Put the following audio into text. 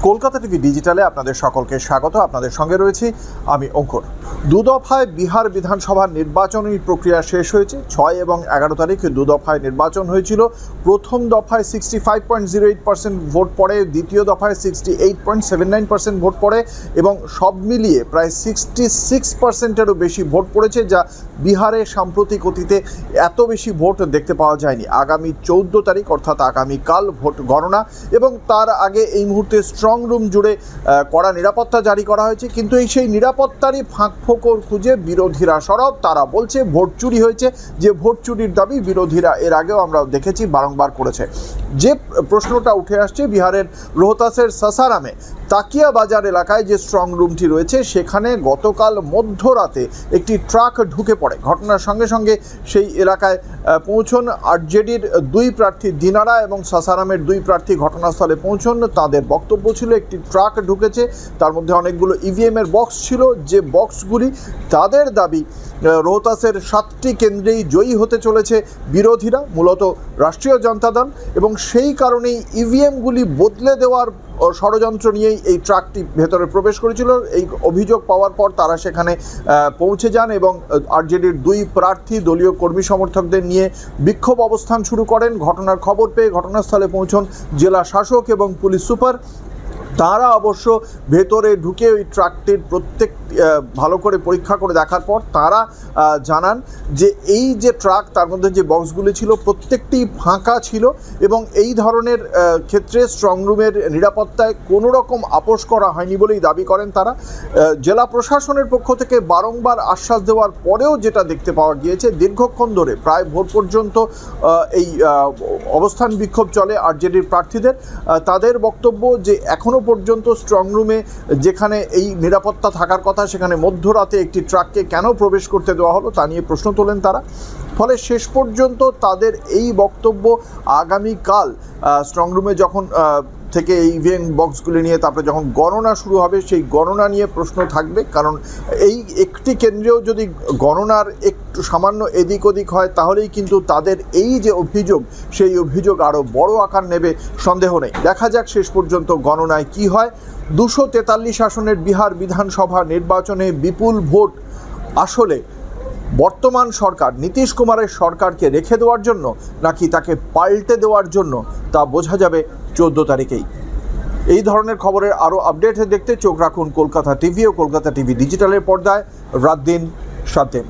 Kolkata TV ডিজিটালে আপনাদের সকলকে স্বাগত। আপনাদের সঙ্গে রয়েছি আমি অঙ্কুর। দুদফায় বিহার বিধানসভার নির্বাচনী প্রক্রিয়া শেষ হয়েছে। 6 এবং 11 তারিখ দুদফায় নির্বাচন হয়েছিল। প্রথম দফায় 65.08% ভোট পড়ে, দ্বিতীয় দফায় 68.79% ভোট পড়ে এবং সব মিলিয়ে প্রায় 66%-এরও বেশি ভোট পড়েছে, যা বিহারে সাম্প্রতিক অতীতে এত বেশি ভোট দেখতে পাওয়া যায়নি। আগামী 14 তারিখ অর্থাৎ আগামীকাল ভোট গণনা এবং তার আগে এই মুহূর্তে স্ট্রং রুম জুড়ে কড়া নিরাপত্তা জারি করা হয়েছে। কিন্তু সেই নিরাপত্তারই ফাঁকফোকর খুঁজে বিরোধীরা সরব। তারা বলছে ভোট চুরি হয়েছে। যে ভোট চুরির দাবি বিরোধীরা এর আগেও আমরা দেখেছি বারংবার করেছে। যে প্রশ্নটা উঠে আসছে, বিহারের রোহতাসের সাসারামে তাকিয়া বাজার এলাকায় যে স্ট্রং রুমটি রয়েছে, সেখানে গতকাল মধ্যরাতে একটি ট্রাক ঢুকে পড়ে। ঘটনার সঙ্গে সঙ্গে সেই এলাকায় পৌঁছন আরজেডির দুই প্রার্থী দিনারা এবং সাসারামের দুই প্রার্থী ঘটনাস্থলে পৌঁছন। তাদের বক্তব্য ছিল একটি ট্রাক ঢুকেছে, তার মধ্যে অনেকগুলো ইভিএমের বক্স ছিল। যে বক্সগুলি তাদের দাবি রোহতাসের 7টি কেন্দ্রেই জয়ী হতে চলেছে বিরোধীরা, মূলত রাষ্ট্রীয় জনতা দল, এবং সেই কারণেই ইভিএমগুলি বদলে দেওয়ার ষড়যন্ত্র নিয়েই এই ট্রাকটি ভেতরে প্রবেশ করেছিল। এই অভিযোগ পাওয়ার পর তারা সেখানে পৌঁছে যান এবং আরজেডির দুই প্রার্থী দলীয় কর্মী সমর্থকদের নিয়ে বিক্ষোভ অবস্থান শুরু করেন। ঘটনার খবর পেয়ে ঘটনাস্থলে পৌঁছন জেলা শাসক এবং পুলিশ সুপার। তারা অবশ্য ভেতরে ঢুকে ওই ট্রাকটির প্রত্যেক ভালো করে পরীক্ষা করে দেখার পর তারা জানান যে এই যে ট্রাক, তার মধ্যে যে বক্সগুলি ছিল প্রত্যেকটি ফাঁকা ছিল এবং এই ধরনের ক্ষেত্রে স্ট্রংরুমের নিরাপত্তায় কোনো রকম আপোষ করা হয়নি বলেই দাবি করেন তারা। জেলা প্রশাসনের পক্ষ থেকে বারংবার আশ্বাস দেওয়ার পরেও যেটা দেখতে পাওয়া গিয়েছে, দীর্ঘক্ষণ ধরে প্রায় ভোর পর্যন্ত এই অবস্থান বিক্ষোভ চলে আরজেডির প্রার্থীদের। তাদের বক্তব্য যে এখনও পর্যন্ত স্ট্রংরুমে যেখানে এই নিরাপত্তা থাকার কথা, সেখানে মধ্যরাতে একটি ট্রাককে কেন প্রবেশ করতে দেওয়া হলো তা নিয়ে প্রশ্ন তোলেন তারা। ফলে শেষ পর্যন্ত তাদের এই বক্তব্য আগামীকাল স্ট্রংরুমে যখন থেকে এই ইভিএম বক্সগুলি নিয়ে তারপরে যখন গণনা শুরু হবে, সেই গণনা নিয়ে প্রশ্ন থাকবে। কারণ এই একটি কেন্দ্রেও যদি গণনার একটু সামান্য এদিক ওদিক হয়, তাহলেই কিন্তু তাদের এই যে অভিযোগ, সেই অভিযোগ আরও বড় আকার নেবে, সন্দেহ নেই। দেখা যাক শেষ পর্যন্ত গণনায় কি হয়। 243 আসনের বিহার বিধানসভা নির্বাচনে বিপুল ভোট আসলে বর্তমান সরকার নীতিশ কুমারের সরকারকে রেখে দেওয়ার জন্য নাকি তাকে পাল্টে দেওয়ার জন্য, তা বোঝা যাবে 14 তারিখেই। এই ধরনের খবরের আরও আপডেট দেখতে চোখ রাখুন কলকাতা টিভি ও কলকাতা টিভি ডিজিটালের পর্দায় রাত দিন 7 দিন।